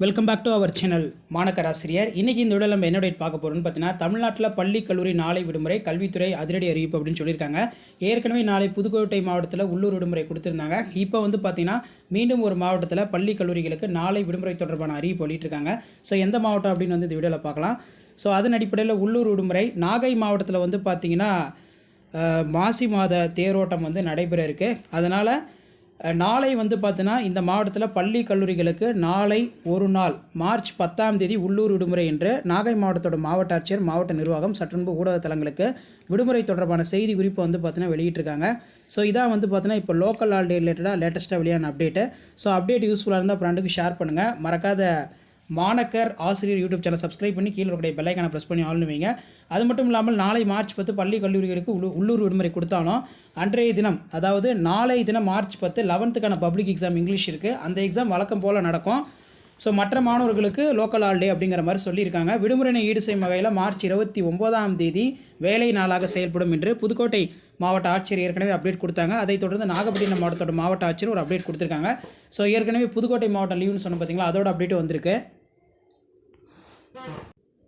Welcome back to our channel மாணக்கர் ஆசிரியர். இன்றைக்கி இந்த வீடியோவில் நம்ம என்ன டேட் பார்க்க போகிறோம்னு பார்த்தீங்கன்னா, தமிழ்நாட்டில் பள்ளி கல்லூரி நாளை விடுமுறை, கல்வித்துறை அதிரடி அறிவிப்பு அப்படின்னு சொல்லியிருக்காங்க. ஏற்கனவே நாளை புதுக்கோட்டை மாவட்டத்தில் உள்ளூர் விடுமுறை கொடுத்துருந்தாங்க. இப்போ வந்து பார்த்திங்கன்னா மீண்டும் ஒரு மாவட்டத்தில் பள்ளி கல்லூரிகளுக்கு நாளை விடுமுறை தொடர்பான அறிவிப்பு வெளியிட்டிருக்காங்க. ஸோ எந்த மாவட்டம் அப்படின்னு வந்து இந்த வீடியோவில் பார்க்கலாம். ஸோ அதன் அடிப்படையில் உள்ளூர் விடுமுறை நாகை மாவட்டத்தில் வந்து பார்த்திங்கன்னா மாசி மாத தேரோட்டம் வந்து நடைபெற இருக்குது. அதனால் நாளை வந்து பார்த்தீங்கன்னா இந்த மாவட்டத்தில் பள்ளி கல்லூரிகளுக்கு நாளை ஒரு நாள் மார்ச் 10ஆம் தேதி உள்ளூர் விடுமுறை என்று நாகை மாவட்டத்தோட மாவட்ட ஆட்சியர் மாவட்ட நிர்வாகம் சற்றுமுன்பு ஊடகத்தலங்களுக்கு விடுமுறை தொடர்பான செய்தி குறிப்பு வந்து பார்த்தீங்கன்னா வெளியிட்டிருக்காங்க. ஸோ இதான் வந்து பார்த்தீங்கன்னா இப்போ லோக்கல் ஹாலிடே ரிலேட்டடாக லேட்டஸ்ட்டாக வெளியான அப்டேட்டு. ஸோ அப்டேட் யூஸ்ஃபுல்லாக இருந்தால் ஃப்ரெண்டுக்கு ஷேர் பண்ணுங்கள். மறக்காத மாணக்கர் ஆசிரியர் யூடியூப் சேனல் சப்ஸ்கிரைப் பண்ணி கீழே இருக்கிற பெல்லைக்கான ப்ரெஸ் பண்ணி ஆள்னு வைங்க. அது மட்டும் இல்லாமல் நாளை மார்ச் 10 பள்ளி கல்லூரிகளுக்கு உள்ளூர் விடுமுறை கொடுத்தாலும் அன்றைய தினம், அதாவது நாளை தினம் மார்ச் 10 11க்கான பப்ளிக் எக்ஸாம் இங்கிலீஷ் இருக்குது. அந்த எக்ஸாம் வழக்கம் போல் நடக்கும். ஸோ மற்ற மாணவர்களுக்கு லோக்கல் ஹாலிடே அப்படிங்கிற மாதிரி சொல்லியிருக்காங்க. விடுமுறையை ஈடு செய்யும் வகையில் மார்ச் 29ஆம் தேதி வேலை நாளாக செயல்படும் என்று புதுக்கோட்டை மாவட்ட ஆட்சியர் ஏற்கனவே அப்டேட் கொடுத்தாங்க. அதைத் தொடர்ந்து நாகப்பட்டினம் மாவட்டத்தோட மாவட்ட ஆட்சியர் ஒரு அப்டேட் கொடுத்துருக்காங்க. ஸோ ஏற்கனவே புதுக்கோட்டை மாவட்டம் லீவுன்னு சொன்ன பார்த்தீங்களா, அதோட அப்டேட் வந்திருக்கு.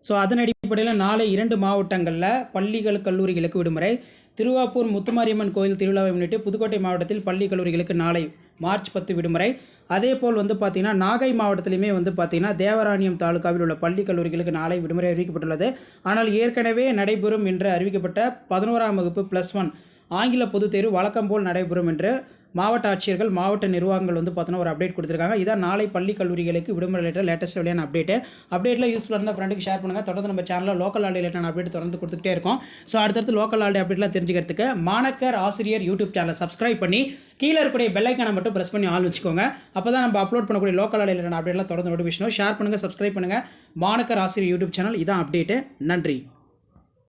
ஸோ அதன் அடிப்படையில் நாளை 2 மாவட்டங்களில் பள்ளிகள் கல்லூரிகளுக்கு விடுமுறை. திருவாப்பூர் முத்துமாரியம்மன் கோயில் திருவிழாவை முன்னிட்டு புதுக்கோட்டை மாவட்டத்தில் பள்ளி கல்லூரிகளுக்கு நாளை மார்ச் 10 விடுமுறை. அதே போல் வந்து பார்த்திங்கன்னா நாகை மாவட்டத்திலுமே வந்து பார்த்திங்கன்னா தேவராணியம் தாலுகாவில் உள்ள பள்ளி கல்லூரிகளுக்கு நாளை விடுமுறை அறிவிக்கப்பட்டுள்ளது. ஆனால் ஏற்கனவே நடைபெறும் என்று அறிவிக்கப்பட்ட 11ஆம் வகுப்பு +1 ஆங்கில பொதுத் தேர்வு வழக்கம் போல் நடைபெறும் என்று மாவட்ட ஆட்சியர்கள் மாவட்ட நிர்வாகங்கள் வந்து பார்த்தீங்கன்னா ஒரு அப்டேட் கொடுத்துருக்காங்க. இதான் நாளை பள்ளி கல்லூரிகளுக்கு விடுமுறை ரிலேட்டட் லேட்டஸ்ட் வெளியான அப்டேட்டில் யூஸ்ஃபுல்லாக இருந்தால் ஃப்ரெண்டுக்கு ஷேர் பண்ணுங்கள். தொடர்ந்து நம்ம சேனலில் லோக்கல் ஹாலிடே ரிலேட்டட் அப்டேட் தொடர்ந்து கொடுத்துட்டே இருக்கும். ஸோ அடுத்தடுத்து லோக்கல் ஹாலிடே அப்டேட்லாம் தெரிஞ்சுக்கிறதுக்கு மாணக்கர் ஆசிரியர் யூடியூப் சேனலை சப்ஸ்கிரைப் பண்ணி கீழே இருக்கக்கூடிய பெல்லைக்கான மட்டும் ப்ரெஸ் பண்ணி ஆள் வச்சுக்கோங்க. அப்போ தான் நம்ம அப்லோட் பண்ணக்கூடிய லோக்கல் ஹாலிடே ரிலேட்டட் அப்டேட்லாம் தொடர்ந்து நோட்டிஃபிகேஷன் ஷேர் பண்ணுங்கள். சப்ஸ்கிரைப் பண்ணுங்கள். மாணக்கர் ஆசிரியர் யூடியூப் சேனல் இதான் அப்டேட்டு. நன்றி.